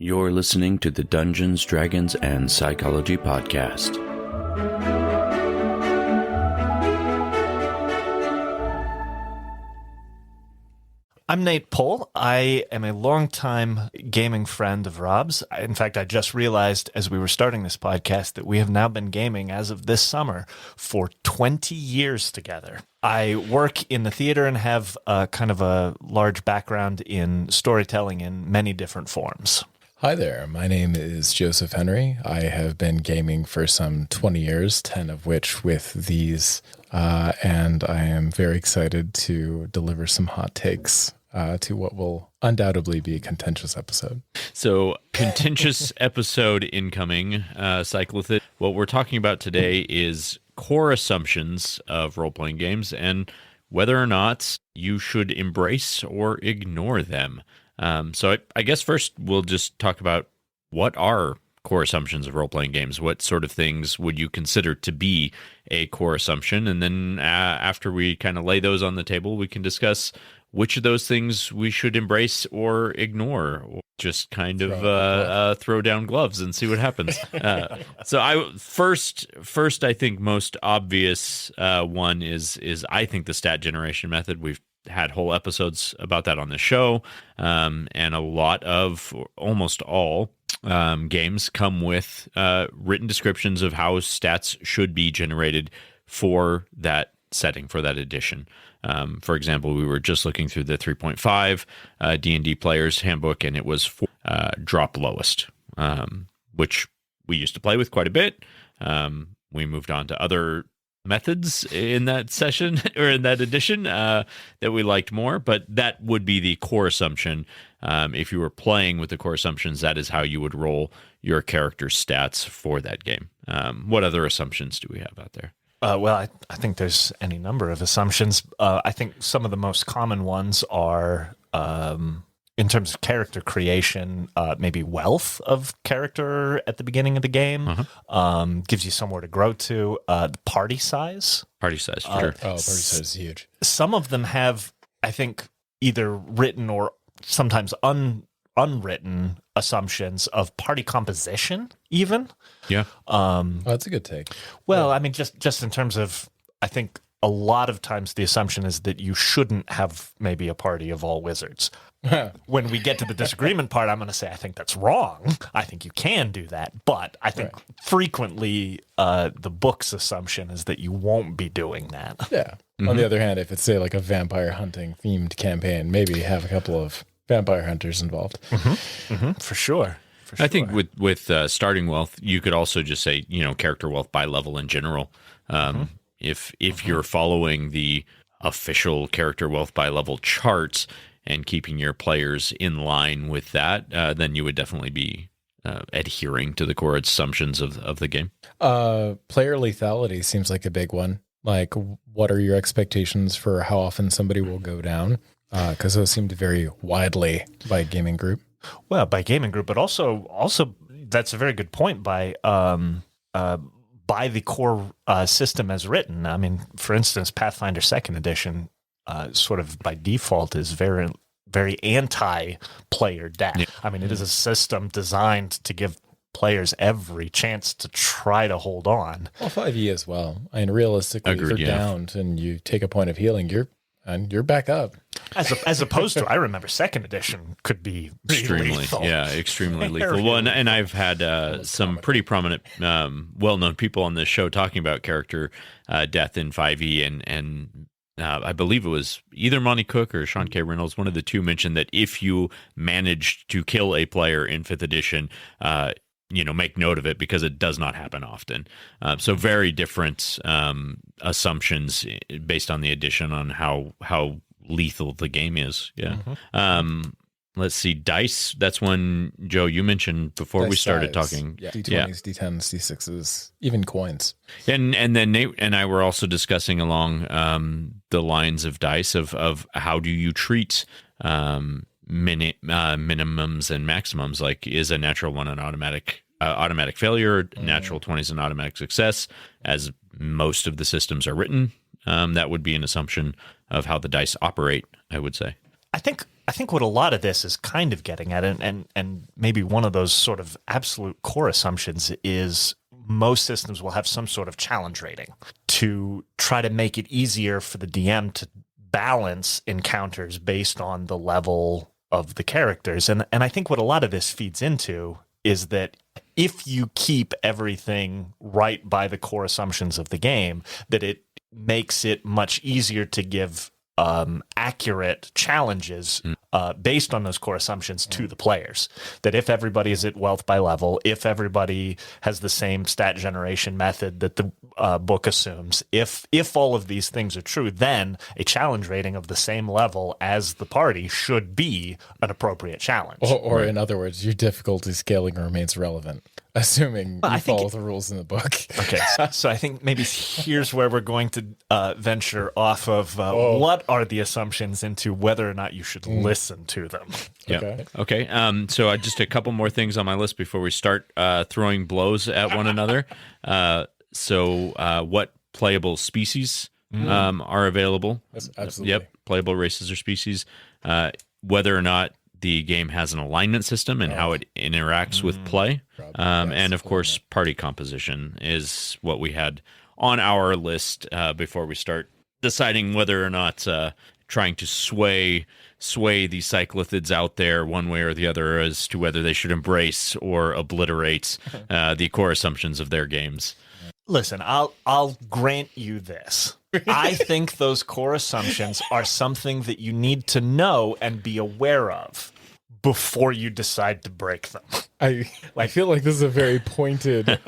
You're listening to the Dungeons, Dragons, and Psychology Podcast. I'm Nate Pohl. I am a longtime gaming friend of Rob's. In fact, I just realized as we were starting this podcast that we have now been gaming as of this summer for 20 years together. I work in the theater and have kind of a large background in storytelling in many different forms. Hi there, my name is Joseph Henry. I have been gaming for some 20 years, 10 of which with these, and I am very excited to deliver some hot takes to what will undoubtedly be a contentious episode. So, contentious episode incoming, Cyclithid. What we're talking about today is core assumptions of role-playing games and whether or not you should embrace or ignore them. So I guess first we'll just talk about what are core assumptions of role-playing games. What sort of things would you consider to be a core assumption? And then after we kind of lay those on the table, we can discuss which of those things we should embrace or ignore, or just kind of throw down gloves and see what happens. So I first I think most obvious one is I think the stat generation method. We've had whole episodes about that on the show, and a lot of, almost all games come with written descriptions of how stats should be generated for that setting, for that edition. For example, we were just looking through the 3.5 D&D Player's Handbook, and it was for drop lowest, which we used to play with quite a bit. We moved on to other methods in that session or in that edition that we liked more, but that would be the core assumption. If you were playing with the core assumptions, that is how you would roll your character's stats for that game. What other assumptions do we have out there? Well, I think there's any number of assumptions. I think some of the most common ones are, in terms of character creation, maybe wealth of character at the beginning of the game, gives you somewhere to grow to. The party size. Party size, for sure. Party size is huge. Some of them have, I think, either written or sometimes unwritten assumptions of party composition, even. Yeah. That's a good take. Well, I mean, just in terms of, I think a lot of times the assumption is that you shouldn't have maybe a party of all wizards. When we get to the disagreement part, I'm going to say I think that's wrong. I think you can do that, but I think frequently the book's assumption is that you won't be doing that. Yeah. On the other hand, if it's, say, like a vampire hunting themed campaign, maybe have a couple of vampire hunters involved. For sure. I think with starting wealth, you could also just say, character wealth by level in general. If you're following the official character wealth by level charts and keeping your players in line with that, then you would definitely be adhering to the core assumptions of the game. Player lethality seems like a big one. Like, what are your expectations for how often somebody will go down? Because those seem to vary widely by gaming group. Well, by gaming group, but also that's a very good point by the core system as written. I mean, for instance, Pathfinder 2nd Edition sort of by default is very, very anti-player death. Yeah. I mean, it is a system designed to give players every chance to try to hold on. Well, 5e as well. I mean, realistically, if you're downed and you take a point of healing, you're back up. As opposed to, I remember 2nd Edition could be extremely lethal. Yeah, extremely lethal. Well, and I've had some pretty prominent, well-known people on this show talking about character death in 5e, and I believe it was either Monty Cook or Sean K. Reynolds, one of the two, mentioned that if you managed to kill a player in 5th edition, make note of it because it does not happen often. So very different assumptions based on the edition on how lethal the game is. Yeah. Let's see, dice. That's one, Joe, you mentioned before dice we started size. talking. Yeah. D20s, D10s, D6s, even coins. And then Nate and I were also discussing along the lines of dice of how do you treat minimums and maximums. Like, is a natural one an automatic failure? Natural 20 is an automatic success, as most of the systems are written. That would be an assumption of how the dice operate, I would say. I think I think what a lot of this is kind of getting at, and maybe one of those sort of absolute core assumptions is most systems will have some sort of challenge rating to try to make it easier for the DM to balance encounters based on the level of the characters. And I think what a lot of this feeds into is that if you keep everything right by the core assumptions of the game, that it makes it much easier to give accurate challenges based on those core assumptions to the players. That if everybody is at wealth by level, if everybody has the same stat generation method that the book assumes, if all of these things are true, then a challenge rating of the same level as the party should be an appropriate challenge. Or in other words, your difficulty scaling remains relevant, assuming you follow the rules in the book. Okay, so I think maybe here's where we're going to venture off of what are the assumptions into whether or not you should listen to them. Yeah. Okay. So just a couple more things on my list before we start throwing blows at one another. So what playable species are available? Absolutely. Yep. Playable races or species. Whether or not the game has an alignment system and how it interacts with play. And of course, party composition is what we had on our list before we start deciding whether or not trying to sway the cyclothids out there one way or the other as to whether they should embrace or obliterate the core assumptions of their games. Listen, I'll grant you this. I think those core assumptions are something that you need to know and be aware of before you decide to break them. I feel like this is a very pointed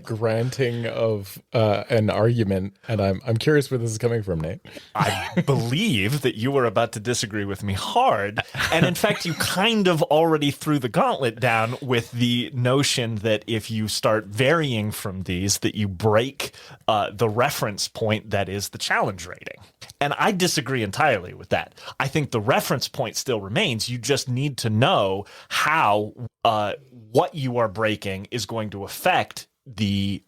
granting of an argument, and I'm curious where this is coming from, Nate. I believe that you were about to disagree with me hard, and in fact, you kind of already threw the gauntlet down with the notion that if you start varying from these, that you break the reference point that is the challenge rating. And I disagree entirely with that. I think the reference point still remains. You just need to know how what you are breaking is going to affect the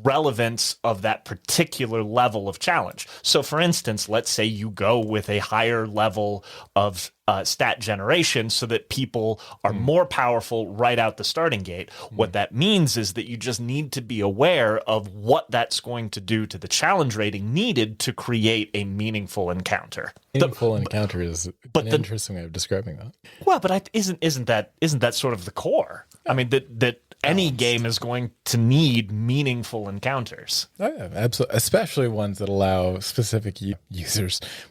relevance of that particular level of challenge. So, for instance, let's say you go with a higher level of stat generation so that people are more powerful right out the starting gate. What that means is that you just need to be aware of what that's going to do to the challenge rating needed to create a meaningful encounter. Meaningful encounter is an interesting way of describing that. Well, but isn't that sort of the core? I mean, that any game is going to need meaningful encounters. Oh, yeah, absolutely. Especially ones that allow specific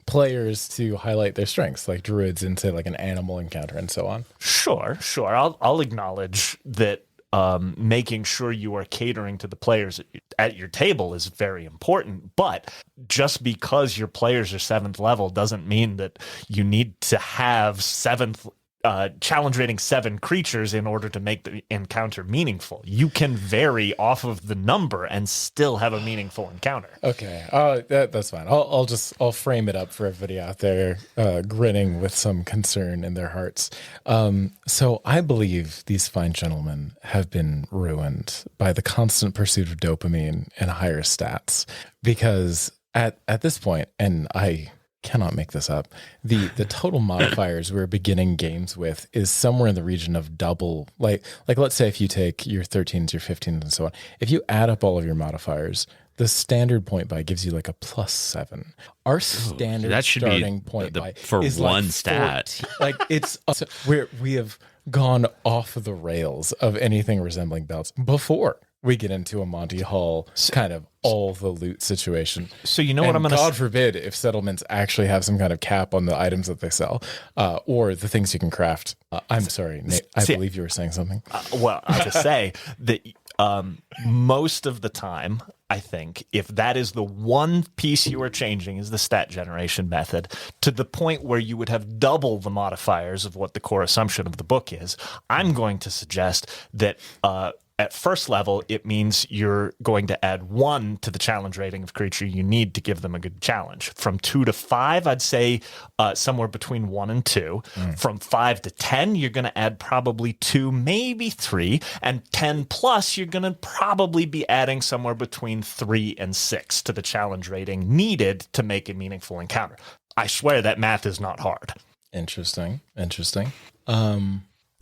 players to highlight their strengths, like druids into like an animal encounter and so on. Sure. I'll acknowledge that making sure you are catering to the players at your table is very important. But just because your players are 7th level doesn't mean that you need to have 7th challenge rating 7 creatures in order to make the encounter meaningful. You can vary off of the number and still have a meaningful encounter. Okay, that's fine. I'll frame it up for everybody out there grinning with some concern in their hearts. So I believe these fine gentlemen have been ruined by the constant pursuit of dopamine and higher stats, because at this point, and I cannot make this up, the total modifiers we're beginning games with is somewhere in the region of double. Like let's say if you take your 13s, your 15s, and so on, if you add up all of your modifiers, the standard point buy gives you like a +7. Our standard that should starting be point buy for is one like stat. Like it's we have gone off the rails of anything resembling belts before we get into a Monty Hall kind of all the loot situation. So you know what I'm going to God forbid if settlements actually have some kind of cap on the items that they sell, or the things you can craft. I'm sorry, Nate. I believe you were saying something. Well, I was to say that most of the time, I think, if that is the one piece you are changing is the stat generation method, to the point where you would have double the modifiers of what the core assumption of the book is, I'm going to suggest that at first level, it means you're going to add 1 to the challenge rating of creature you need to give them a good challenge. From 2 to 5, I'd say somewhere between 1 and 2. From 5 to 10, you're going to add probably 2, maybe 3. And 10 plus, you're going to probably be adding somewhere between 3 and 6 to the challenge rating needed to make a meaningful encounter. I swear that math is not hard. Interesting.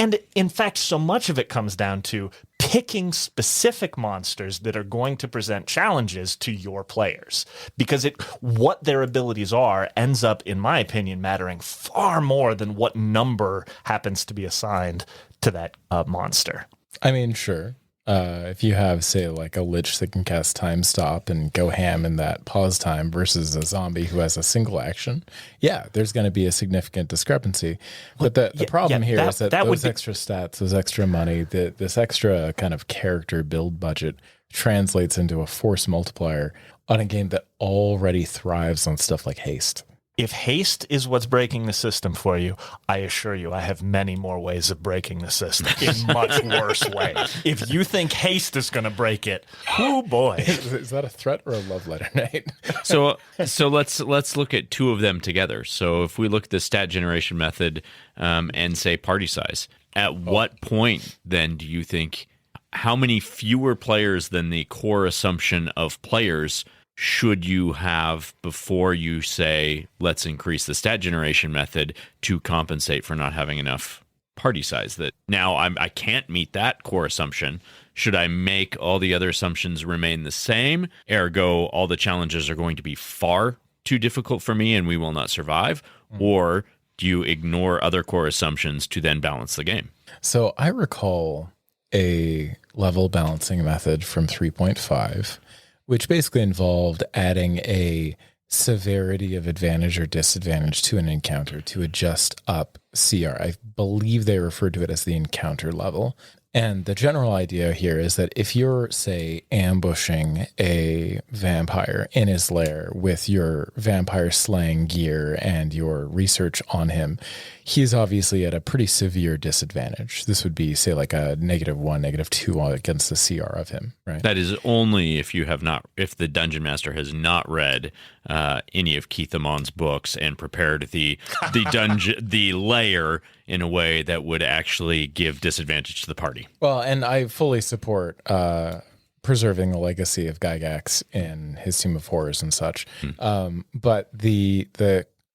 And in fact, so much of it comes down to picking specific monsters that are going to present challenges to your players, because what their abilities are ends up, in my opinion, mattering far more than what number happens to be assigned to that monster. I mean, sure. If you have, say, like a lich that can cast Time Stop and go ham in that pause time versus a zombie who has a single action, yeah, there's going to be a significant discrepancy. But the problem here is that those extra stats, those extra money, this extra kind of character build budget translates into a force multiplier on a game that already thrives on stuff like haste. If haste is what's breaking the system for you, I assure you I have many more ways of breaking the system in much worse ways. If you think haste is going to break it, oh boy. Is that a threat or a love letter, Nate? So let's look at two of them together. So if we look at the stat generation method and say party size, at what point then do you think how many fewer players than the core assumption of players should you have before you say, let's increase the stat generation method to compensate for not having enough party size? That now I can't meet that core assumption. Should I make all the other assumptions remain the same? Ergo, all the challenges are going to be far too difficult for me and we will not survive? Or do you ignore other core assumptions to then balance the game? So I recall a level balancing method from 3.5, which basically involved adding a severity of advantage or disadvantage to an encounter to adjust up CR. I believe they refer to it as the encounter level. And the general idea here is that if you're, say, ambushing a vampire in his lair with your vampire slaying gear and your research on him, he's obviously at a pretty severe disadvantage. This would be, say, like a -1, -2 against the CR of him, right? That is only if if the dungeon master has not read any of Keith Amon's books and prepared the layer in a way that would actually give disadvantage to the party. Well, and I fully support preserving the legacy of Gygax in his Team of Horrors and such. But the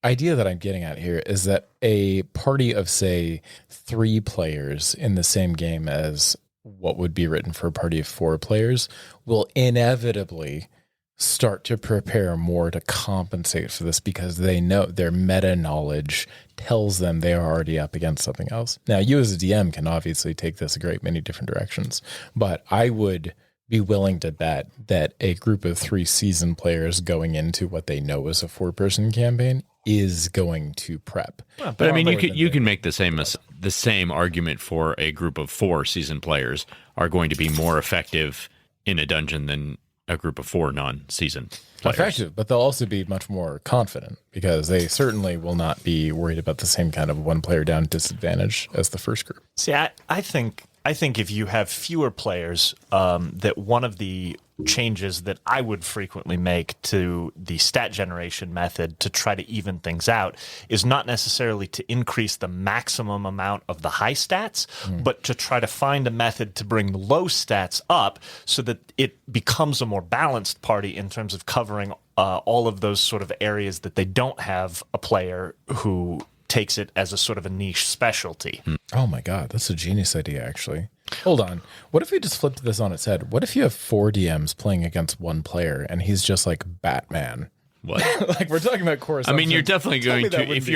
idea that I'm getting at here is that a party of, say, 3 players in the same game as what would be written for a party of 4 players will inevitably start to prepare more to compensate for this because they know their meta knowledge tells them they are already up against something else. Now, you as a DM can obviously take this a great many different directions, but I would be willing to bet that a group of 3 seasoned players going into what they know is a 4-person campaign is going to prep. But I mean, you can make the same argument for a group of 4 seasoned players are going to be more effective in a dungeon than a group of 4 non-seasoned players. Effective, but they'll also be much more confident because they certainly will not be worried about the same kind of 1 player down disadvantage as the first group. See, I think if you have fewer players, that one of the changes that I would frequently make to the stat generation method to try to even things out is not necessarily to increase the maximum amount of the high stats, but to try to find a method to bring the low stats up so that it becomes a more balanced party in terms of covering all of those sort of areas that they don't have a player who takes it as a sort of a niche specialty. Oh my God, that's a genius idea, actually. Hold on. What if we just flipped this on its head? What if you have 4 DMs playing against 1 player and he's just like Batman? What? Like, we're talking about core I mean, you're definitely going to, if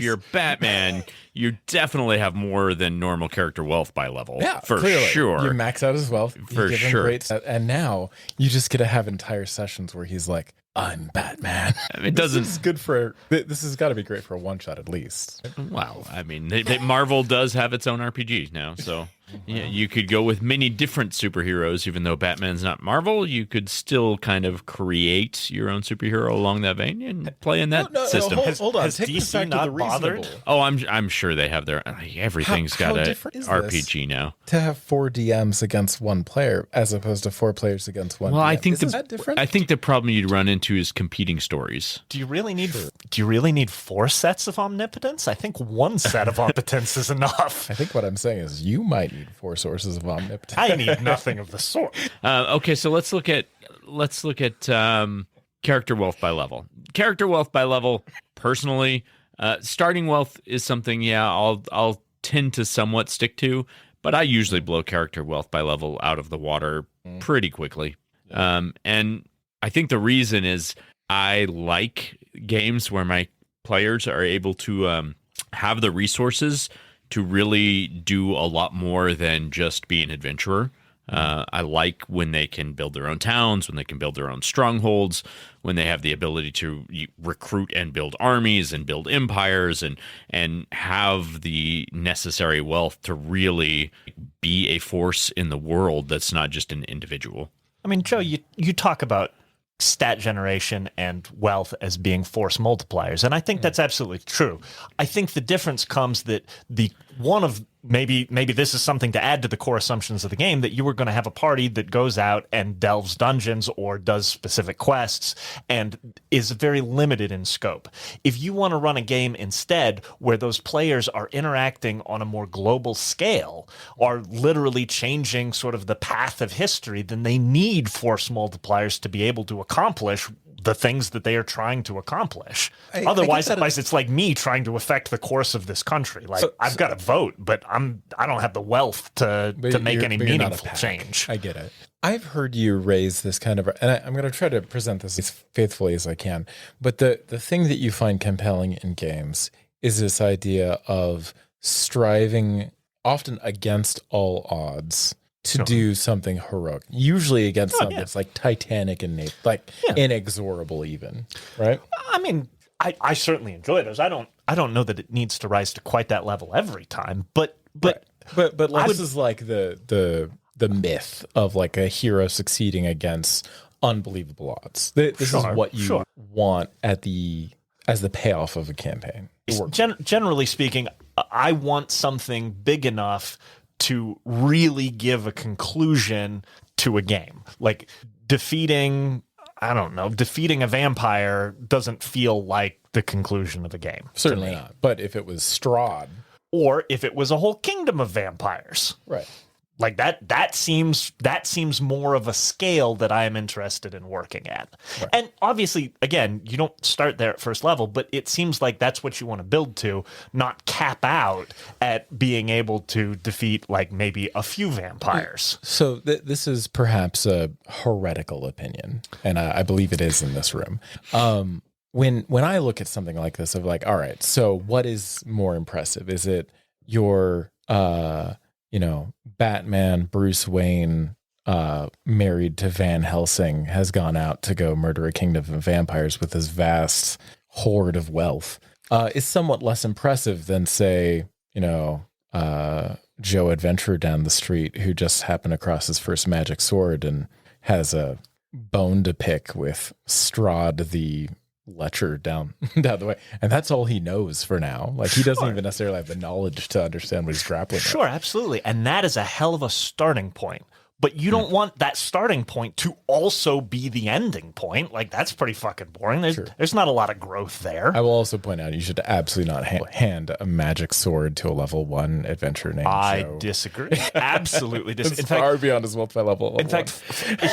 you're Batman, you definitely have more than normal character wealth by level. Yeah, for clearly. sure. You max out his wealth. For sure. And now you just get to have entire sessions where he's like, I'm Batman. I mean, it doesn't. This has got to be great for a one shot at least. Well, I mean, Marvel does have its own RPG now, so yeah, you could go with many different superheroes. Even though Batman's not Marvel, you could still kind of create your own superhero along that vein and play in that system. Hold on, has take this back DC to the not bothered? reasonable. Oh, I'm sure they have their everything's How got a different is RPG now. To have 4 DMs against 1 player as opposed to 4 players against 1. Well, DM. I think Isn't that different? I think the problem you'd run into is competing stories. Do you really need 4 sets of omnipotence? I think 1 set of omnipotence is enough. I think what I'm saying is you might need 4 sources of omnipotence. I need nothing of the sort. Okay, so let's look at character wealth by level. Character wealth by level, personally, Starting wealth is something, I'll tend to somewhat stick to, but I usually blow character wealth by level out of the water pretty quickly. And I think the reason is I like games where my players are able to have the resources to really do a lot more than just be an adventurer. I like when they can build their own towns, when they can build their own strongholds, when they have the ability to recruit and build armies and build empires and have the necessary wealth to really be a force in the world that's not just an individual. I mean, Joe, you talk about stat generation and wealth as being force multipliers, and I think that's absolutely true. I think the difference comes that maybe this is something to add to the core assumptions of the game, that you were going to have a party that goes out and delves dungeons or does specific quests and is very limited in scope. If you want to run a game instead where those players are interacting on a more global scale, are literally changing sort of the path of history, then they need force multipliers to be able to accomplish the things that they are trying to accomplish. Otherwise, it's like me trying to affect the course of this country. Like, I've got to vote, but I don't have the wealth to make any meaningful change. I get it. I've heard you raise this kind of, and I'm going to try to present this as faithfully as I can, but the thing that you find compelling in games is this idea of striving, often against all odds, to do something heroic, usually against something that's like titanic in nature, like inexorable even, right? I mean, I certainly enjoy those. I don't know that it needs to rise to quite that level every time, but this is like the myth of like a hero succeeding against unbelievable odds. This is what you want as the payoff of a campaign. Generally speaking, I want something big enough to really give a conclusion to a game. Like defeating a vampire doesn't feel like the conclusion of a game. Certainly not. But if it was Strahd, or if it was a whole kingdom of vampires, right? Like that seems more of a scale that I am interested in working at. Right. And obviously, again, you don't start there at first level, but it seems like that's what you want to build to, not cap out at being able to defeat like maybe a few vampires. So this is perhaps a heretical opinion, and I believe it is in this room. When I look at something like this, of like, all right, so what is more impressive? Is it your Batman, Bruce Wayne, married to Van Helsing, has gone out to go murder a kingdom of vampires with his vast hoard of wealth, is somewhat less impressive than, say, Joe Adventurer down the street who just happened across his first magic sword and has a bone to pick with Strahd the Lecher down the way, and that's all he knows for now. Like, he doesn't even necessarily have the knowledge to understand what he's grappling with. Sure, absolutely, and that is a hell of a starting point. But you don't want that starting point to also be the ending point. Like, that's pretty fucking boring. There's not a lot of growth there. I will also point out, you should absolutely not hand a magic sword to a level 1 adventurer named Joe. Disagree. Absolutely disagree. It's far beyond his multi-level. In fact,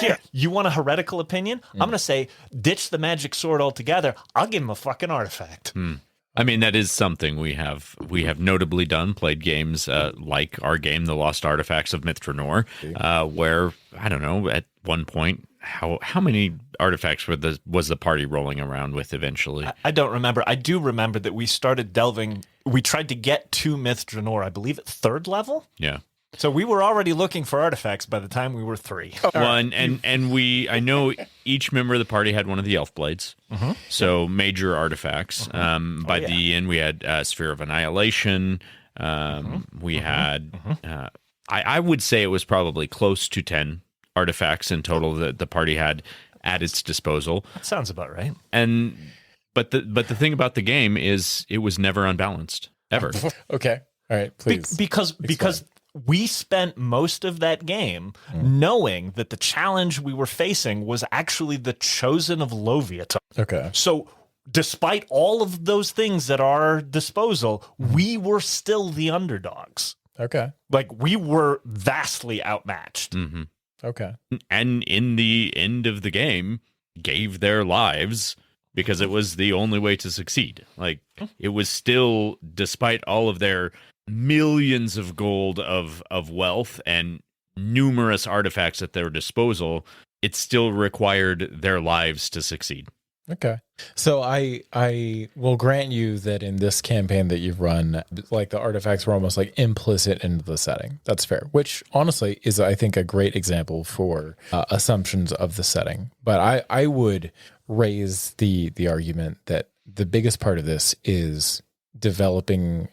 here, you want a heretical opinion? I'm going to say, ditch the magic sword altogether. I'll give him a fucking artifact. I mean, that is something we have notably done, played games like our game, The Lost Artifacts of Mithranor, where, I don't know, at one point, how many artifacts was the party rolling around with eventually? I don't remember. I do remember that we started delving. We tried to get to Mithranor, I believe, at 3rd level. Yeah. So we were already looking for artifacts by the time we were 3. Well, I know each member of the party had one of the elf blades, so major artifacts. By the end, we had Sphere of Annihilation. We had, I would say it was probably close to 10 artifacts in total that the party had at its disposal. That sounds about right. But the thing about the game is it was never unbalanced, ever. Okay. All right, please. Because we spent most of that game knowing that the challenge we were facing was actually the Chosen of Loviaton. Okay. So despite all of those things at our disposal, we were still the underdogs. Okay. Like, we were vastly outmatched. Okay. And in the end of the game, gave their lives because it was the only way to succeed. Like, it was still, despite all of their millions of gold of wealth and numerous artifacts at their disposal, it still required their lives to succeed. Okay. So I will grant you that in this campaign that you've run, like the artifacts were almost like implicit into the setting. That's fair, which honestly is, I think, a great example for assumptions of the setting. But I would raise the argument that the biggest part of this is developing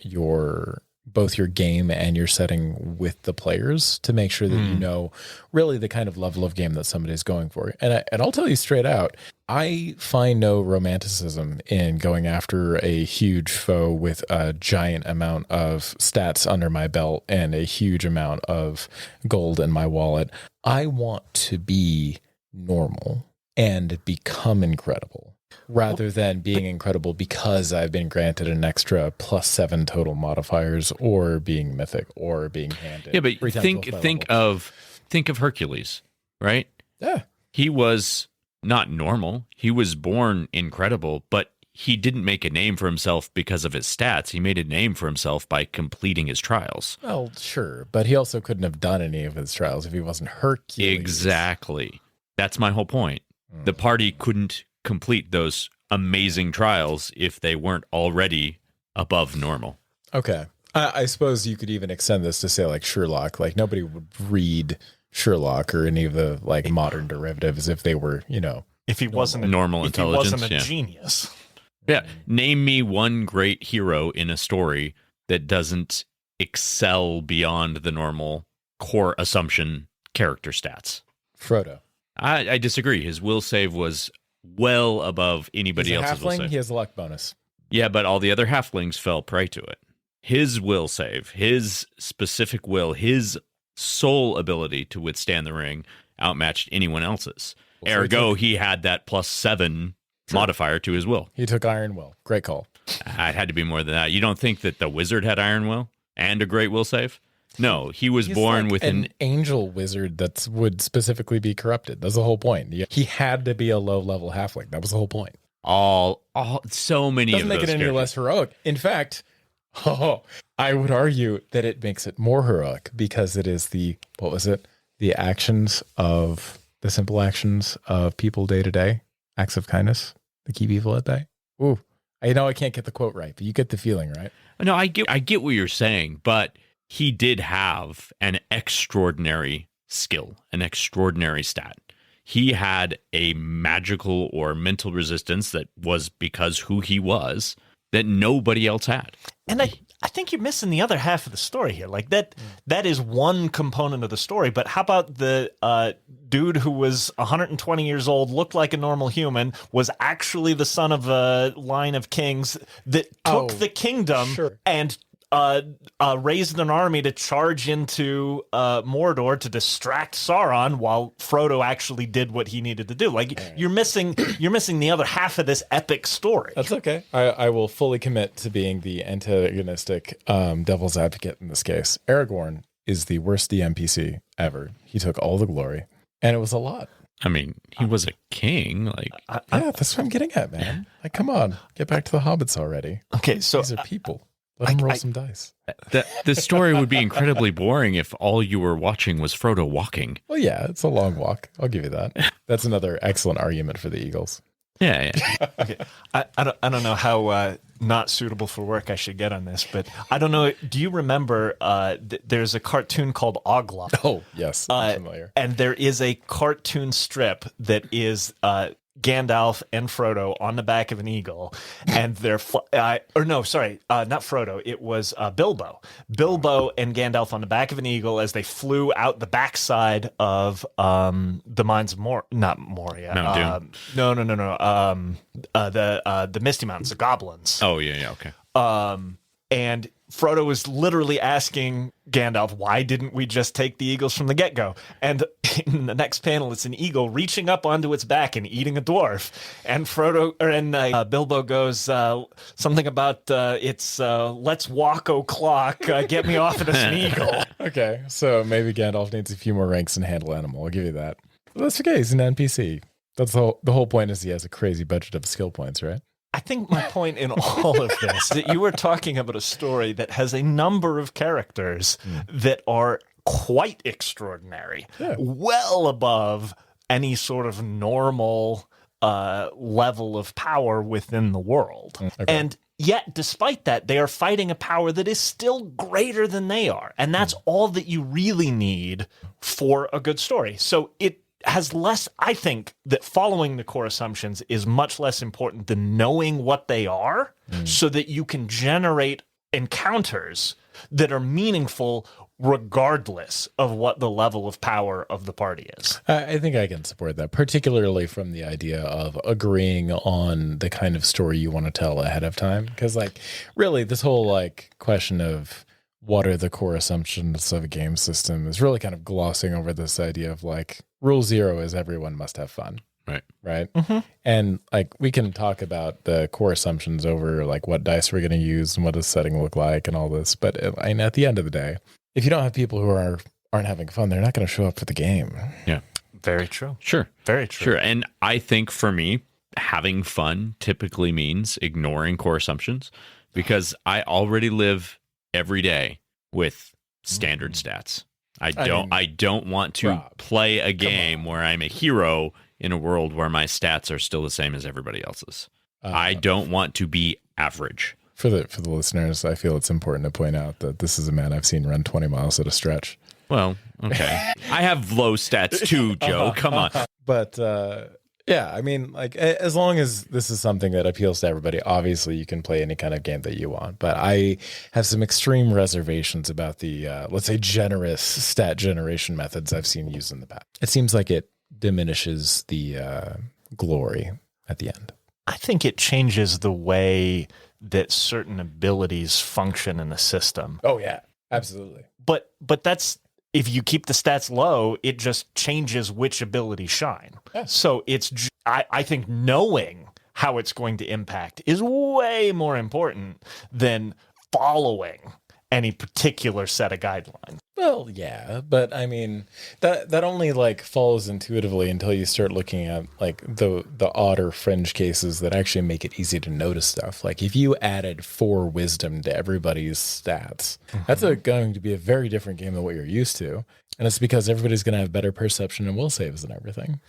both your game and your setting with the players to make sure that you know really the kind of level of game that somebody's going for. And I'll tell you straight out, I find no romanticism in going after a huge foe with a giant amount of stats under my belt and a huge amount of gold in my wallet. I want to be normal and become incredible, rather than being incredible because I've been granted an extra +7 total modifiers, or being mythic, or being handed. Yeah, but think of Hercules, right? Yeah. He was not normal. He was born incredible, but he didn't make a name for himself because of his stats. He made a name for himself by completing his trials. Well, sure, but he also couldn't have done any of his trials if he wasn't Hercules. Exactly. That's my whole point. The party couldn't complete those amazing trials if they weren't already above normal. Okay. I suppose you could even extend this to say like Sherlock. Like nobody would read Sherlock or any of the like modern derivatives if they were, if he wasn't normal intelligence, he wasn't a genius. Yeah. Name me one great hero in a story that doesn't excel beyond the normal core assumption character stats. Frodo. I disagree. His will save was well above anybody else's will save. He has a luck bonus. Yeah, but all the other halflings fell prey to it. His will save, his specific will, his sole ability to withstand the ring outmatched anyone else's. So Ergo, he had that +7 modifier to his will. He took Iron Will. Great call. It had to be more than that. You don't think that the wizard had Iron Will and a great will save? No, he was born with an angel wizard that would specifically be corrupted. That's the whole point. He had to be a low-level halfling. That was the whole point. So many Doesn't of make those it any characters. less heroic. In fact, I would argue that it makes it more heroic because it is the simple actions of people day to day, acts of kindness that keep evil at bay. Ooh, I know I can't get the quote right, but you get the feeling, right? No, I get what you're saying, but he did have an extraordinary skill, an extraordinary stat. He had a magical or mental resistance that was because who he was that nobody else had. And I think you're missing the other half of the story here. Like that is one component of the story, but how about the dude who was 120 years old, looked like a normal human, was actually the son of a line of kings that took the kingdom and raised an army to charge into Mordor to distract Sauron while Frodo actually did what he needed to do. Like you're missing the other half of this epic story. That's okay. I will fully commit to being the antagonistic devil's advocate in this case. Aragorn is the worst DMPC ever. He took all the glory, and it was a lot. I mean, he was a king. Like, yeah, that's what I'm getting at, man. Like, come on, get back to the hobbits already. Okay, so these are people. Let him roll some dice. The story would be incredibly boring if all you were watching was Frodo walking. Well, yeah, it's a long walk. I'll give you that. That's another excellent argument for the Eagles. Yeah. Okay. I don't know how not suitable for work I should get on this, but I don't know. Do you remember there's a cartoon called Oglop? Oh, yes. I'm familiar. And there is a cartoon strip that is Gandalf and Frodo on the back of an eagle, and they're not Frodo. It was Bilbo and Gandalf on the back of an eagle as they flew out the backside of the mines of not Moria. Mount Doom. No. The Misty Mountains, the goblins. Oh yeah, okay. And Frodo was literally asking Gandalf, why didn't we just take the eagles from the get-go? And in the next panel, it's an eagle reaching up onto its back and eating a dwarf. And Bilbo goes something about it's let's walk o'clock, get me off of this eagle. Okay, so maybe Gandalf needs a few more ranks in handle animal. I'll give you that. But that's okay. He's an NPC. That's the whole point is he has a crazy budget of skill points, right? I think my point in all of this that you were talking about a story that has a number of characters that are quite extraordinary, well above any sort of normal level of power within the world. Okay. And yet, despite that, they are fighting a power that is still greater than they are. And that's all that you really need for a good story. So it has less, I think that following the core assumptions is much less important than knowing what they are so that you can generate encounters that are meaningful regardless of what the level of power of the party is. I think I can support that, particularly from the idea of agreeing on the kind of story you want to tell ahead of time. Because, like, really, this whole, like, question of what are the core assumptions of a game system is really kind of glossing over this idea of, like, rule zero is everyone must have fun. Right. Mm-hmm. And, like, we can talk about the core assumptions over, like, what dice we're going to use and what does setting look like and all this. But at the end of the day, if you don't have people who aren't having fun, they're not going to show up for the game. Yeah. Very true. Sure. Very true. Sure. And I think for me, having fun typically means ignoring core assumptions because I already live every day with standard stats. I don't want to play a game where I'm a hero in a world where my stats are still the same as everybody else's. I don't want to be average. For the listeners, I feel it's important to point out that this is a man I've seen run 20 miles at a stretch. Well, okay. I have low stats too, Joe. Come on. But yeah, I mean, like, as long as this is something that appeals to everybody, obviously you can play any kind of game that you want. But I have some extreme reservations about the, let's say, generous stat generation methods I've seen used in the past. It seems like it diminishes the glory at the end. I think it changes the way that certain abilities function in the system. Oh, yeah, absolutely. But that's, if you keep the stats low, it just changes which abilities shine. Yeah. So I think knowing how it's going to impact is way more important than following any particular set of guidelines. Well, yeah, but I mean, that only, like, follows intuitively until you start looking at, like, the odder fringe cases that actually make it easy to notice stuff. Like, if you added 4 wisdom to everybody's stats, that's going to be a very different game than what you're used to. And it's because everybody's going to have better perception and will saves and everything.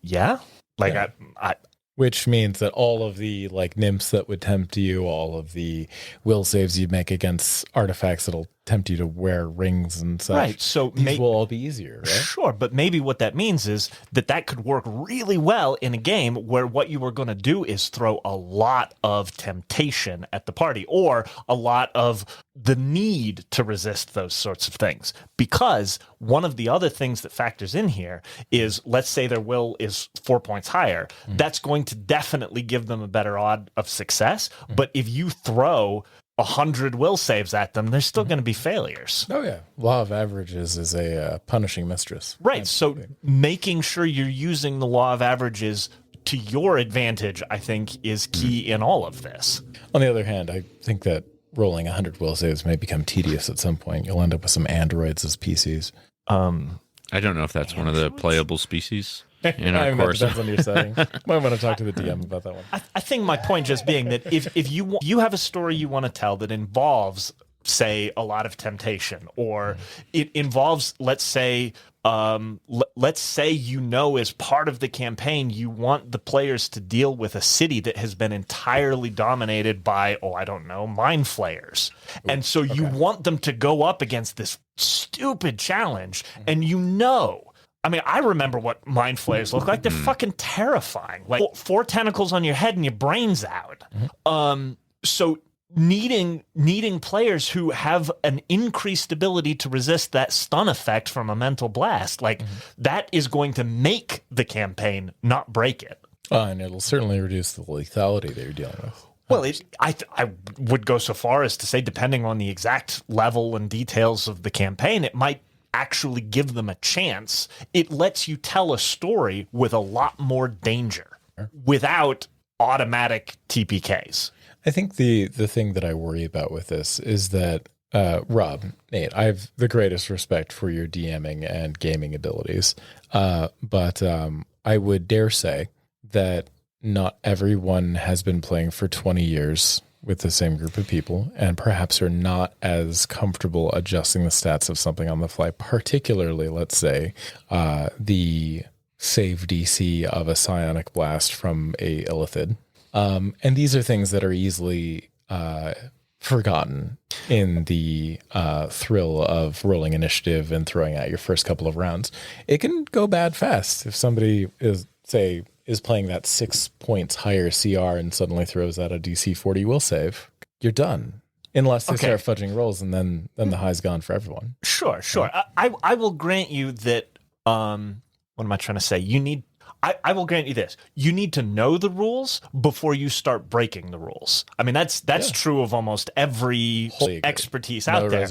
Yeah. Like, Yeah. I Which means that all of the, like, nymphs that would tempt you, all of the will saves you make against artifacts that'll tempt you to wear rings and such. Right, so these will all be easier, right? Sure, but maybe what that means is that could work really well in a game where what you were going to do is throw a lot of temptation at the party or a lot of the need to resist those sorts of things. Because one of the other things that factors in here is, let's say their will is 4 points higher. That's going to definitely give them a better odd of success. But if you throw 100 will saves at them, they're still going to be failures. Oh, yeah. Law of averages is a punishing mistress. Right. So making sure you're using the law of averages to your advantage, I think, is key in all of this. On the other hand, I think that rolling 100 will saves may become tedious at some point. You'll end up with some androids as PCs. I don't know if that's one of the playable species in our course. Depends on your setting. Might want to talk to the DM about that one. I think my point just being that if you have a story you want to tell that involves, say, a lot of temptation, or it involves, let's say, as part of the campaign, you want the players to deal with a city that has been entirely dominated by, mind flayers. And so you want them to go up against this stupid challenge, and I remember what mind flayers look like. They're fucking terrifying. Like 4 tentacles on your head and your brain's out. So needing players who have an increased ability to resist that stun effect from a mental blast, that is going to make the campaign, not break it. And it'll certainly reduce the lethality that you're dealing with. Well, I would go so far as to say, depending on the exact level and details of the campaign, it might actually give them a chance. It lets you tell a story with a lot more danger without automatic TPKs. I think the thing that I worry about with this is that, Rob, Nate, I have the greatest respect for your DMing and gaming abilities. But I would dare say that not everyone has been playing for 20 years with the same group of people, and perhaps are not as comfortable adjusting the stats of something on the fly, particularly, let's say, the save DC of a psionic blast from a illithid. And these are things that are easily forgotten in the thrill of rolling initiative and throwing out your first couple of rounds. It can go bad fast if somebody is playing that 6 points higher CR and suddenly throws out a DC 40 will save. You're done. Unless they start fudging rolls, and then the high's gone for everyone. Sure. I will grant you that, what am I trying to say? I will grant you this. You need to know the rules before you start breaking the rules. I mean, that's true of almost every expertise out there.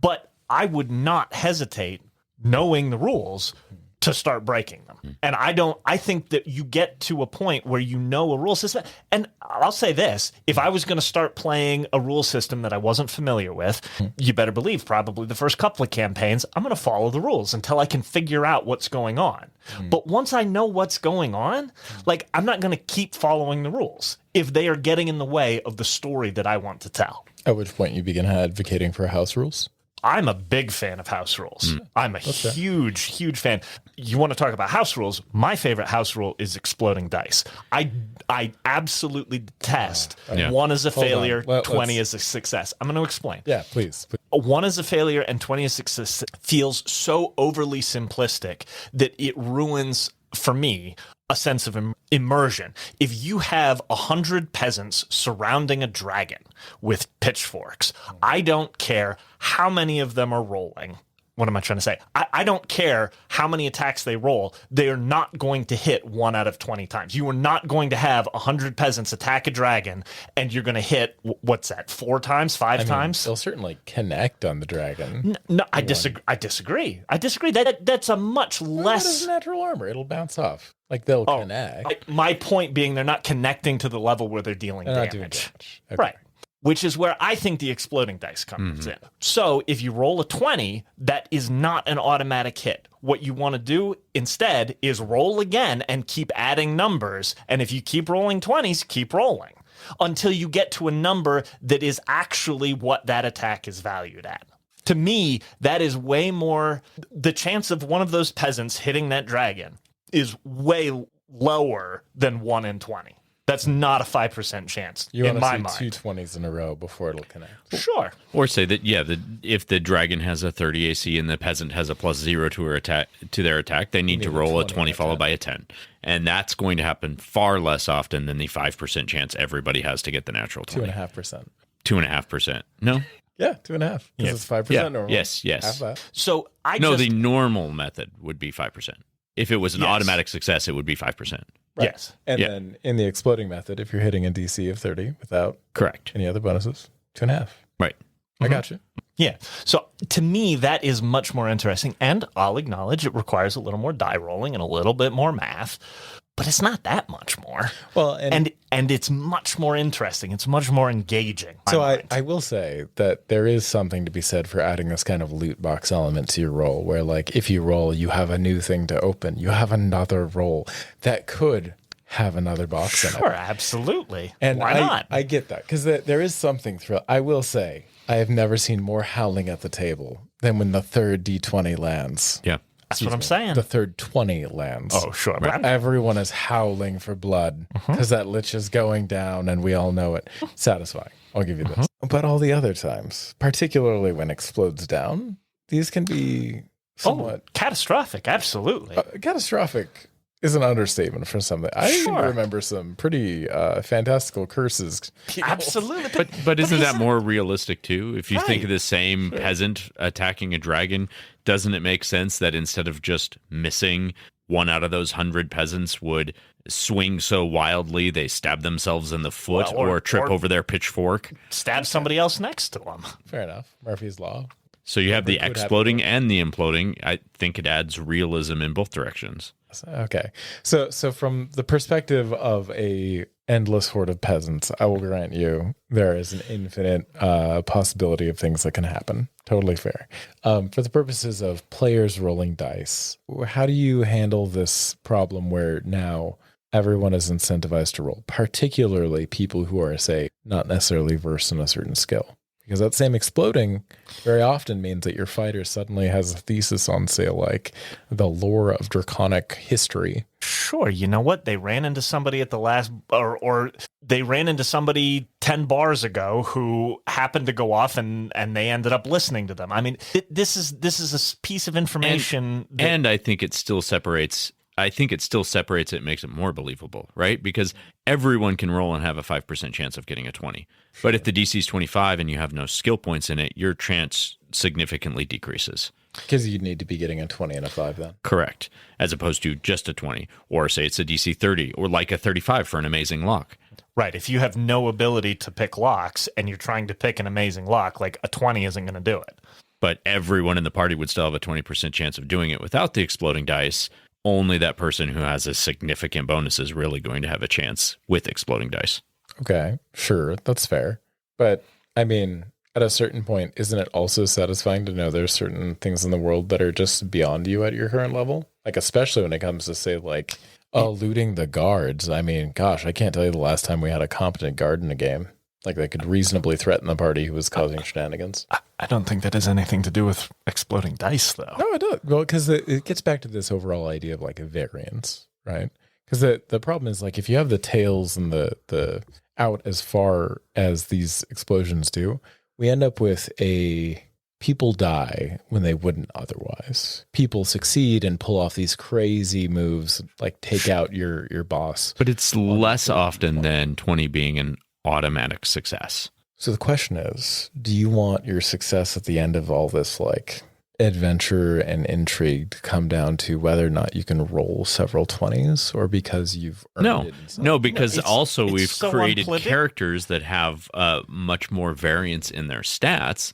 But I would not hesitate, knowing the rules, to start breaking them. And I think that you get to a point where you know a rule system. And I'll say this, if I was going to start playing a rule system that I wasn't familiar with, you better believe probably the first couple of campaigns, I'm going to follow the rules until I can figure out what's going on. But once I know what's going on, like, I'm not going to keep following the rules if they are getting in the way of the story that I want to tell. At which point you begin advocating for house rules? I'm a big fan of house rules. I'm a huge fan. You want to talk about house rules? My favorite house rule is exploding dice. I absolutely detest 1 is a failure, 20 is a success. I'm going to explain. Yeah, please. 1 is a failure and 20 is a success feels so overly simplistic that it ruins, for me, a sense of immersion. If you have 100 peasants surrounding a dragon with pitchforks, I don't care how many of them are rolling. What am I trying to say? I don't care how many attacks they roll. They are not going to hit 1 out of 20 times. You are not going to have 100 peasants attack a dragon and you're going to hit, what's that, 4 times, 5 times? They'll certainly connect on the dragon. No, I disagree. That's a much less... What is natural armor? It'll bounce off. Like, they'll connect. My point being, they're not connecting to the level where they're dealing damage. Not doing damage. Okay. Right. Which is where I think the exploding dice comes in. So if you roll a 20, that is not an automatic hit. What you want to do instead is roll again and keep adding numbers. And if you keep rolling 20s, keep rolling until you get to a number that is actually what that attack is valued at. To me, that is way more... The chance of one of those peasants hitting that dragon is way lower than 1 in 20. That's not a 5% chance in my mind. You want to see 2 20s in a row before it'll connect. Sure. Or say that, if the dragon has a 30 AC and the peasant has a +0 to their attack, they need to roll a 20 followed by a 10. And that's going to happen far less often than the 5% chance everybody has to get the natural 20. 2.5%. 2.5%. No? Yeah, 2.5. Because it's 5% normal. Yes. Half that. So the normal method would be 5%. If it was an automatic success, it would be 5%. Right. Yes. And then in the exploding method, if you're hitting a DC of 30 without any other bonuses, 2.5. Right. I got you. Yeah. So to me, that is much more interesting. And I'll acknowledge it requires a little more die rolling and a little bit more math, but it's not that much more. Well, and it's much more interesting. It's much more engaging. So I will say that there is something to be said for adding this kind of loot box element to your roll, where, like, if you roll, you have a new thing to open. You have another roll that could have another box in it. Sure, absolutely. And why not? I get that, because there is something I will say, I have never seen more howling at the table than when the third D20 lands. Yeah. That's what I'm saying. The third 20 lands. Oh, sure. Right. Everyone is howling for blood because that lich is going down and we all know it. Satisfying. I'll give you this. But all the other times, particularly when explodes down, these can be somewhat... catastrophic. Absolutely. Catastrophic is an understatement for something. I remember some pretty fantastical curses. Absolutely. But isn't that more realistic too? If you think of the same peasant attacking a dragon, doesn't it make sense that instead of just missing, 1 out of those 100 peasants would swing so wildly they stab themselves in the foot or trip over their pitchfork? Stab somebody else next to them. Fair enough. Murphy's Law. So you have the Could happen. exploding and the imploding. I think it adds realism in both directions. Okay. So from the perspective of a endless horde of peasants, I will grant you there is an infinite possibility of things that can happen. Totally fair. For the purposes of players rolling dice, how do you handle this problem where now everyone is incentivized to roll, particularly people who are, say, not necessarily versed in a certain skill? Because that same exploding very often means that your fighter suddenly has a thesis on, say, like the lore of draconic history. Sure, you know what? They ran into somebody at the last, or they ran into somebody 10 bars ago who happened to go off, and they ended up listening to them. I mean, this is a piece of information, and I think it still separates. It makes it more believable, right? Because everyone can roll and have a 5% chance of getting a 20. But if the DC is 25 and you have no skill points in it, your chance significantly decreases. Because you'd need to be getting a 20 and a 5 then. Correct. As opposed to just a 20. Or say it's a DC 30 or like a 35 for an amazing lock. Right. If you have no ability to pick locks and you're trying to pick an amazing lock, like a 20 isn't going to do it. But everyone in the party would still have a 20% chance of doing it without the exploding dice. Only that person who has a significant bonus is really going to have a chance with exploding dice. Okay, sure, that's fair. But, I mean, at a certain point, isn't it also satisfying to know there's certain things in the world that are just beyond you at your current level? Like, especially when it comes to, say, like, looting the guards. I mean, gosh, I can't tell you the last time we had a competent guard in a game. Like, they could reasonably threaten the party who was causing shenanigans. I don't think that has anything to do with exploding dice, though. No, I don't. Well, because it gets back to this overall idea of, like, a variance, right? Because the problem is, like, if you have the tails and the out as far as these explosions do, we end up with people die when they wouldn't otherwise. People succeed and pull off these crazy moves, like take out your boss. But it's less often than 20 being an automatic success. So the question is, do you want your success at the end of all this, like, adventure and intrigue to come down to whether or not you can roll several 20s, or because you've earned it? No, because also we've so created unpleasant. Characters that have much more variance in their stats,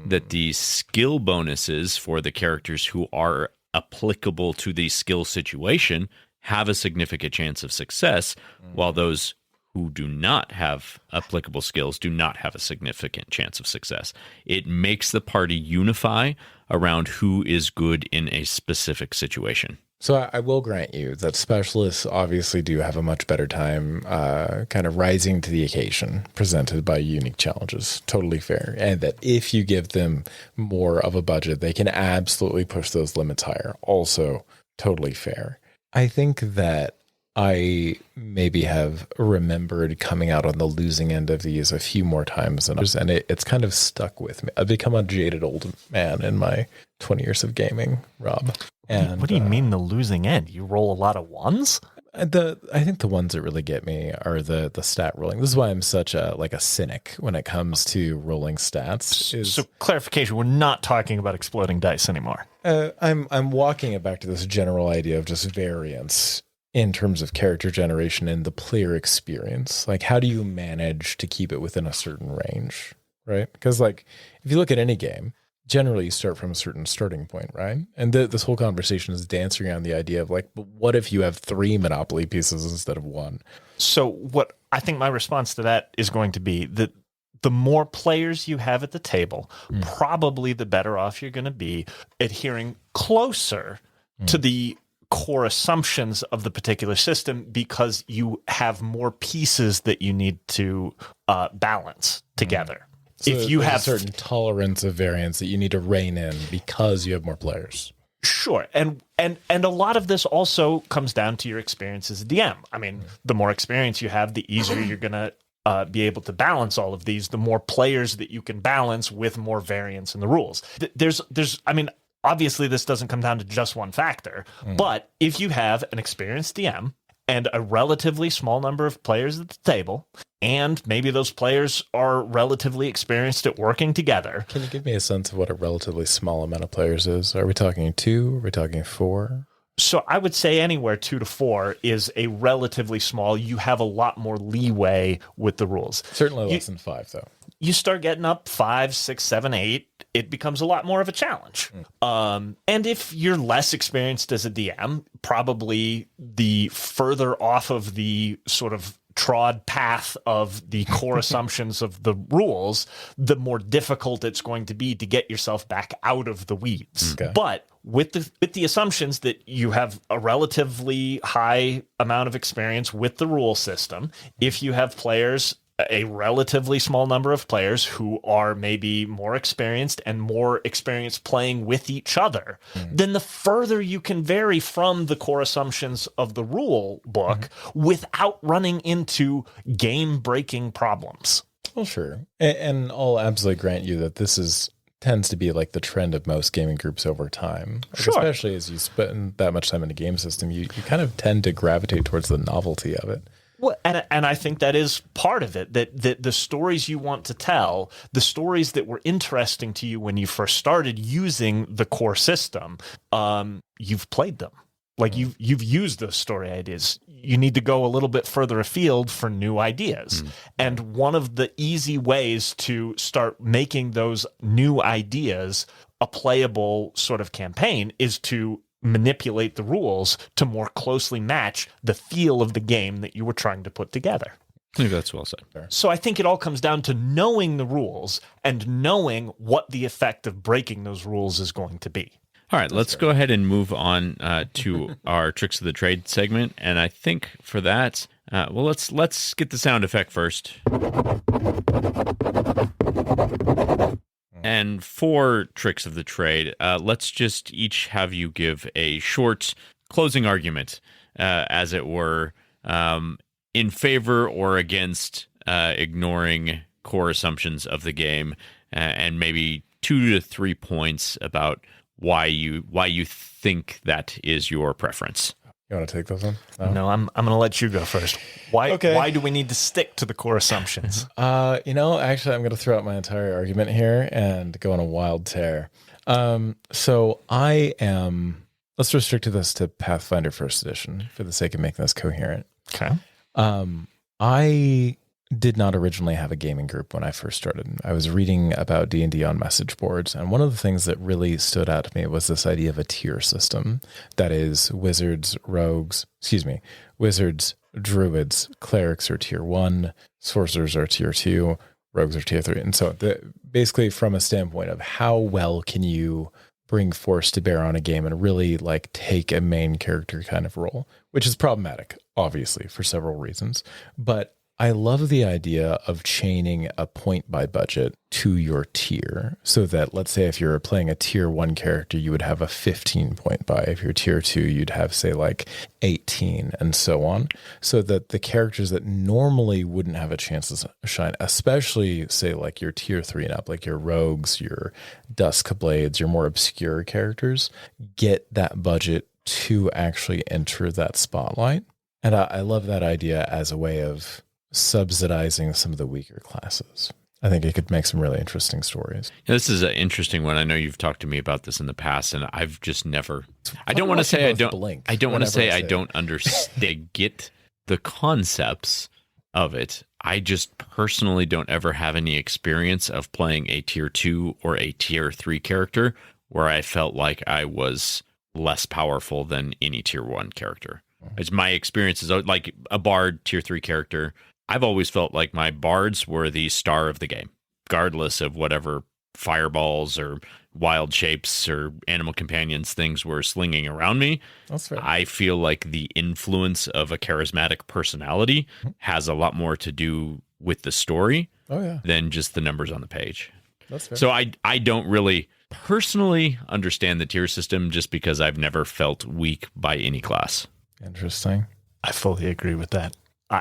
that the skill bonuses for the characters who are applicable to the skill situation have a significant chance of success, while those who do not have applicable skills do not have a significant chance of success. It makes the party unify around who is good in a specific situation. So I will grant you that specialists obviously do have a much better time kind of rising to the occasion presented by unique challenges. Totally fair. And that if you give them more of a budget, they can absolutely push those limits higher. Also totally fair. I think that I maybe have remembered coming out on the losing end of these a few more times than others, and it's kind of stuck with me. I've become a jaded old man in my 20 years of gaming, Rob. And what do you mean the losing end? You roll a lot of ones? I think the ones that really get me are the stat rolling. This is why I'm such a cynic when it comes to rolling stats. So clarification, we're not talking about exploding dice anymore. I'm walking it back to this general idea of just variance in terms of character generation and the player experience. Like, how do you manage to keep it within a certain range, right? Because, like, if you look at any game, generally you start from a certain starting point, right? And this whole conversation is dancing around the idea of, like, but what if you have 3 Monopoly pieces instead of 1? So what I think my response to that is going to be that the more players you have at the table, probably the better off you're going to be adhering closer to the core assumptions of the particular system, because you have more pieces that you need to balance together. So if you have a certain tolerance of variance that you need to rein in because you have more players. Sure. And a lot of this also comes down to your experience as a DM. I mean, the more experience you have, the easier you're going to be able to balance all of these, the more players that you can balance with more variance in the rules. Obviously, this doesn't come down to just one factor, but if you have an experienced DM and a relatively small number of players at the table, and maybe those players are relatively experienced at working together. Can you give me a sense of what a relatively small amount of players is? Are we talking 2? Are we talking 4? So I would say anywhere 2 to 4 is a relatively small. You have a lot more leeway with the rules. Certainly less than 5, though. You start getting up 5, 6, 7, 8. it becomes a lot more of a challenge. And if you're less experienced as a DM, probably the further off of the sort of trod path of the core assumptions of the rules, the more difficult it's going to be to get yourself back out of the weeds. Okay. But with the assumptions that you have a relatively high amount of experience with the rule system, if you have players, a relatively small number of players who are maybe more experienced and more experienced playing with each other, then the further you can vary from the core assumptions of the rule book without running into game-breaking problems. Well, sure. And I'll absolutely grant you that this tends to be like the trend of most gaming groups over time. Like, Sure. especially as you spend that much time in a game system, you kind of tend to gravitate towards the novelty of it. Well, and I think that is part of it, that the stories you want to tell, the stories that were interesting to you when you first started using the core system, you've played them. Like you've used those story ideas. You need to go a little bit further afield for new ideas. And one of the easy ways to start making those new ideas a playable sort of campaign is to manipulate the rules to more closely match the feel of the game that you were trying to put together. I think that's well said. So I think it all comes down to knowing the rules and knowing what the effect of breaking those rules is going to be. All right, let's go ahead and move on to our tricks of the trade segment. And I think for that, let's get the sound effect first. And for tricks of the trade, let's just each have you give a short closing argument, as it were, in favor or against ignoring core assumptions of the game, and maybe 2 to 3 points about why you think that is your preference. You want to take those on? No, I'm going to let you go first. Why do we need to stick to the core assumptions? Actually, I'm going to throw out my entire argument here and go on a wild tear. So let's restrict this to Pathfinder First Edition for the sake of making this coherent. Okay. I did not originally have a gaming group when I first started. I was reading about D&D on message boards, and one of the things that really stood out to me was this idea of a tier system. That is, wizards, druids, clerics are tier 1, sorcerers are tier 2, rogues are tier 3. And so basically from a standpoint of how well can you bring force to bear on a game and really like take a main character kind of role, which is problematic, obviously, for several reasons. But I love the idea of chaining a point by budget to your tier, so that, let's say, if you're playing a tier 1 character, you would have a 15 point buy. If you're tier 2, you'd have, say, like 18 and so on, so that the characters that normally wouldn't have a chance to shine, especially, say, like your tier 3 and up, like your rogues, your Duskblades, your more obscure characters, get that budget to actually enter that spotlight. And I love that idea as a way of subsidizing some of the weaker classes. I think it could make some really interesting stories. This is an interesting one. I know you've talked to me about this in the past, and I've just never. I don't want to say I don't understand get the concepts of it. I just personally don't ever have any experience of playing a tier 2 or a tier 3 character where I felt like I was less powerful than any tier 1 character. It's my experience is like a bard tier 3 character. I've always felt like my bards were the star of the game, regardless of whatever fireballs or wild shapes or animal companions things were slinging around me. That's fair. I feel like the influence of a charismatic personality has a lot more to do with the story than just the numbers on the page. That's fair. So I don't really personally understand the tier system just because I've never felt weak by any class. Interesting. I fully agree with that.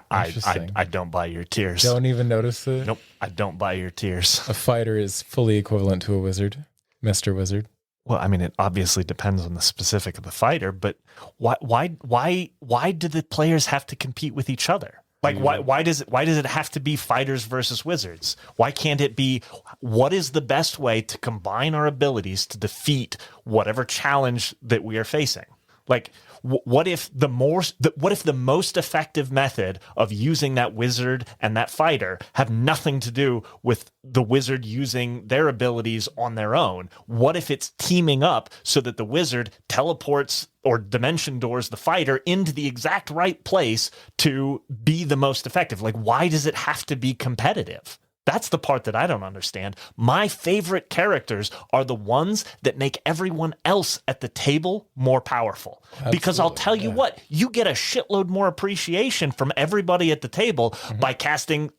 I don't buy your tiers. Don't even notice it? Nope, I don't buy your tiers. A fighter is fully equivalent to a wizard, Mr. Wizard. Well, I mean, it obviously depends on the specific of the fighter, but why do the players have to compete with each other? Like, why does it have to be fighters versus wizards? Why can't it be, what is the best way to combine our abilities to defeat whatever challenge that we are facing? Like, what if the most effective method of using that wizard and that fighter have nothing to do with the wizard using their abilities on their own? What if it's teaming up so that the wizard teleports or dimension doors the fighter into the exact right place to be the most effective? Like, why does it have to be competitive? That's the part that I don't understand. My favorite characters are the ones that make everyone else at the table more powerful. Absolutely, because I'll tell you what, you get a shitload more appreciation from everybody at the table by casting,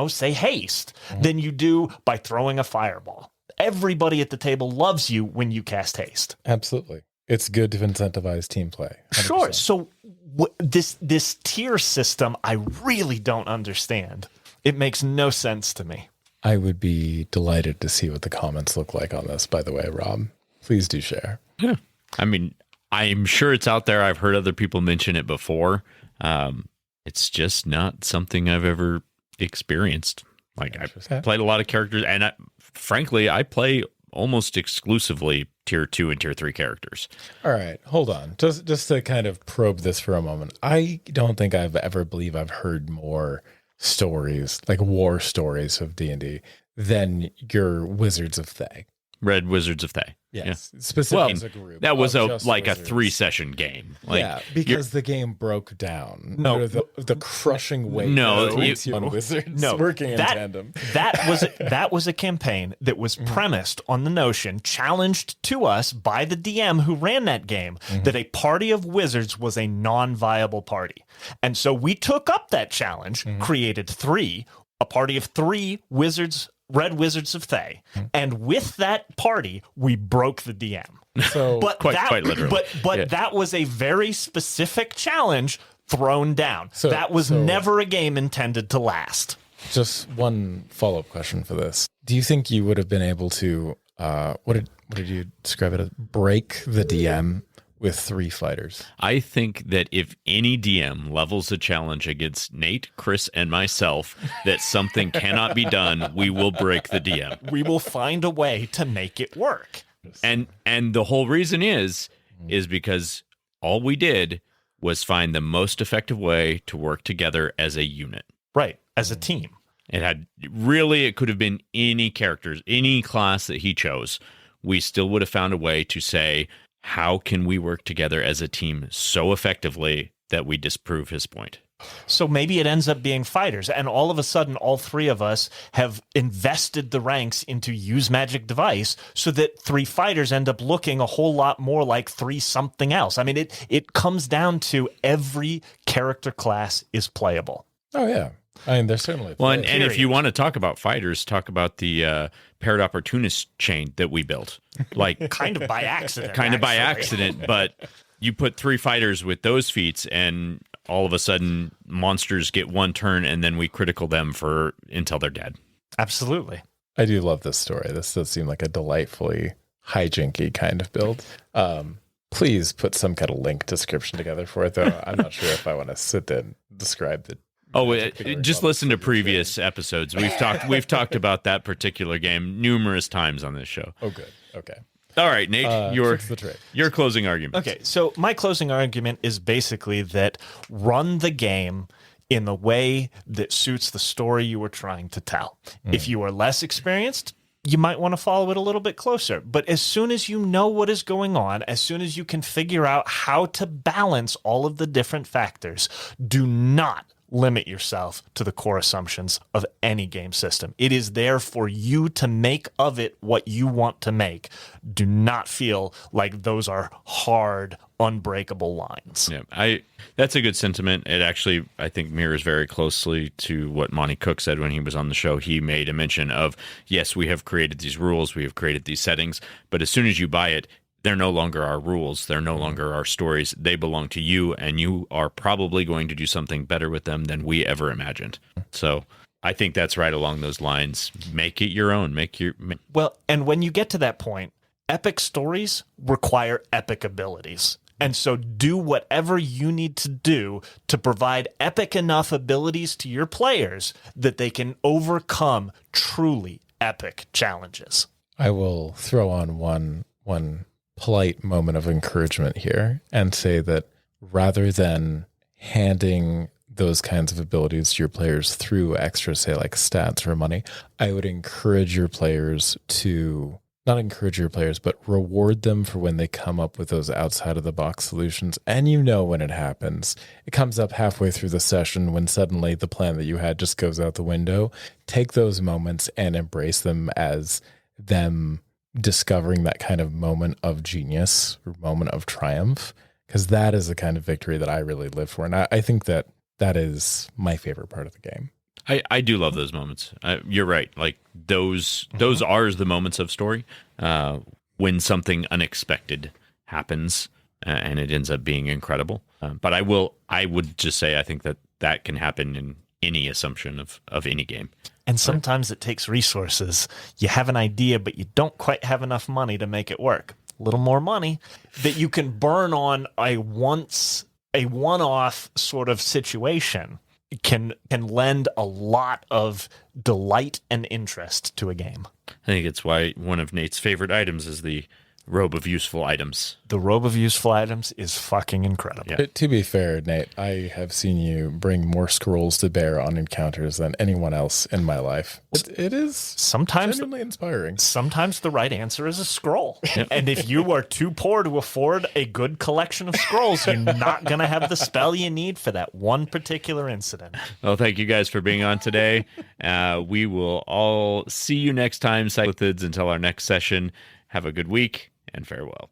say haste, than you do by throwing a fireball. Everybody at the table loves you when you cast haste. Absolutely. It's good to incentivize team play. 100%. Sure. So this tier system, I really don't understand. It makes no sense to me. I would be delighted to see what the comments look like on this, by the way, Rob. Please do share. Yeah. I mean, I'm sure it's out there. I've heard other people mention it before. It's just not something I've ever experienced. Like, I've played a lot of characters, and frankly, I play almost exclusively tier 2 and tier 3 characters. All right, hold on. Just to kind of probe this for a moment. I don't think I've heard more stories, like war stories of D&D, than your Wizards of Thay. Red Wizards of Thay. Yes, yeah. Specifically as a group. That was a Wizards. 3-session game. Like, yeah, because the game broke down. No, the crushing weight. No, on Wizards working in tandem. That was a campaign that was premised on the notion, challenged to us by the DM who ran that game, that a party of wizards was a non-viable party, and so we took up that challenge, created a party of 3 wizards. Red Wizards of Thay, and with that party, we broke the DM. So, quite literally. But that was a very specific challenge thrown down. So that was never a game intended to last. Just one follow-up question for this: do you think you would have been able to? What did you describe it as? Break the DM with 3 fighters? I think that if any DM levels a challenge against Nate, Chris, and myself that something cannot be done, we will break the DM. We will find a way to make it work. And the whole reason is because all we did was find the most effective way to work together as a unit. Right, as a team. It could have been any characters, any class that he chose. We still would have found a way to say, how can we work together as a team so effectively that we disprove his point? So maybe it ends up being fighters, and all of a sudden, all 3 of us have invested the ranks into use magic device so that 3 fighters end up looking a whole lot more like 3 something else. I mean, it comes down to every character class is playable. Oh, yeah. I mean, there's certainly... Well, and if you want to talk about fighters, talk about the paired opportunist chain that we built. Like kind of by accident. But you put 3 fighters with those feats, and all of a sudden, monsters get 1 turn, and then we critical them until they're dead. Absolutely. I do love this story. This does seem like a delightfully hijinky kind of build. Please put some kind of link description together for it, though. I'm not sure if I want to sit there and describe the... just listen to previous episodes. We've talked about that particular game numerous times on this show. Oh, good. Okay. All right, Nate, your closing argument. Okay, so my closing argument is basically that run the game in the way that suits the story you were trying to tell. If you are less experienced, you might want to follow it a little bit closer. But as soon as you know what is going on, as soon as you can figure out how to balance all of the different factors, do not limit yourself to the core assumptions of any game system. It is there for you to make of it what you want to make. Do not feel like those are hard, unbreakable lines. Yeah, that's a good sentiment. It actually, I think, mirrors very closely to what Monty Cook said when he was on the show. He made a mention of, yes, we have created these rules, we have created these settings, but as soon as you buy it, they're no longer our rules. They're no longer our stories. They belong to you, and you are probably going to do something better with them than we ever imagined. So I think that's right along those lines. Make it your own. Well, and when you get to that point, epic stories require epic abilities. And so do whatever you need to do to provide epic enough abilities to your players that they can overcome truly epic challenges. I will throw on one polite moment of encouragement here and say that rather than handing those kinds of abilities to your players through extra, say, like stats or money, I would encourage your players to not encourage your players, but reward them for when they come up with those outside of the box solutions. And you know when it happens. It comes up halfway through the session when suddenly the plan that you had just goes out the window. Take those moments and embrace them as them discovering that kind of moment of genius or moment of triumph, because that is the kind of victory that I really live for. And I think that is my favorite part of the game. I do love those moments. You're right. Like those are the moments of story when something unexpected happens and it ends up being incredible. But I would just say I think that can happen in any assumption of any game. And sometimes it takes resources. You have an idea, but you don't quite have enough money to make it work. A little more money that you can burn on a one-off sort of situation can lend a lot of delight and interest to a game. I think it's why one of Nate's favorite items is the robe of useful items. The robe of useful items is fucking incredible. Yeah. To be fair, Nate, I have seen you bring more scrolls to bear on encounters than anyone else in my life. It is sometimes genuinely inspiring. Sometimes the right answer is a scroll. Yep. And if you are too poor to afford a good collection of scrolls, you're not going to have the spell you need for that one particular incident. Well, thank you guys for being on today. We will all see you next time, Cyclothids, until our next session. Have a good week and farewell.